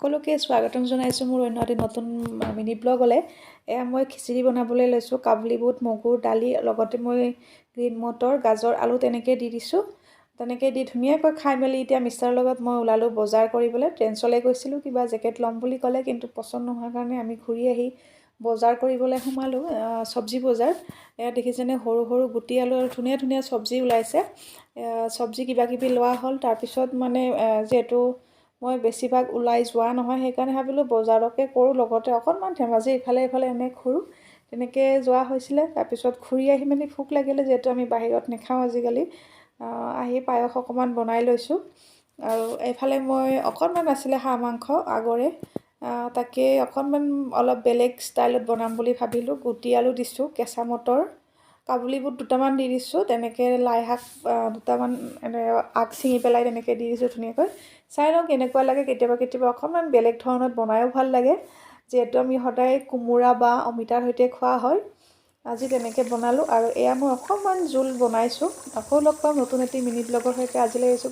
সকলোকে স্বাগতম জনাইছোঁ মোৰ অন্য এটি নতুন মিনি ব্লগলৈ। এয়া মই খিচিৰি বনাবলৈ লৈছোঁ। কাবুলী বুট, মগুৰ দালি, লগতে মই গ্ৰীণ মটৰ, গাজৰ, আলু তেনেকৈ দি দিছোঁ। তেনেকৈ দি ধুনীয়াকৈ খাই মেলি এতিয়া মিষ্টাৰৰ লগত মই ওলালোঁ বজাৰ কৰিবলৈ। ট্ৰেন্সলৈ গৈছিলোঁ, কিবা জেকেট ল'ম বুলি ক'লে, কিন্তু পচন্দ নোহোৱাৰ কাৰণে আমি ঘূৰি আহি বজাৰ কৰিবলৈ সোমালোঁ, চব্জি বজাৰ। এয়া দেখিছেনে সৰু সৰু গুটি আলু আৰু ধুনীয়া ধুনীয়া চব্জি ওলাইছে। চব্জি কিবা কিবি লোৱা হ'ল। তাৰপিছত মানে যিহেতু মই বেছিভাগ ওলাই যোৱা নহয়, সেইকাৰণে ভাবিলোঁ বজাৰকে কৰোঁ, লগতে অকণমান ধেমাজি ইফালে ইফালে এনে ঘূৰোঁ। তেনেকৈ যোৱা হৈছিলে। তাৰপিছত ঘূৰি আহি মেলি ভোক লাগিলে, যিহেতু আমি বাহিৰত নাখাওঁ আজিকালি। আহি পায়স অকণমান বনাই লৈছোঁ। আৰু এইফালে মই অকণমান আছিলে হাঁহ মাংস আগৰে, তাকে অকণমান অলপ বেলেগ ষ্টাইলত বনাম বুলি ভাবিলোঁ। গুটি আলু দিছোঁ, কেঁচা মটৰ, কাবুলী বুট দুটামান দি দিছোঁ, তেনেকৈ লাই শাক দুটামান আগ ছিঙি পেলাই তেনেকৈ দি দিছোঁ ধুনীয়াকৈ। চাই লওঁ কেনেকুৱা লাগে। কেতিয়াবা কেতিয়াবা অকণমান বেলেগ ধৰণত বনায়ো ভাল লাগে, যিহেতু আমি সদায় কোমোৰা বা অমিতাৰ সৈতে খোৱা হয়। আজি তেনেকৈ বনালোঁ। আৰু এয়া মই অকণমান জোল বনাইছোঁ। আকৌ লগ পাম নতুন এটি মিনি ব্লগৰ সৈতে। আজিলৈ আহিছোঁ।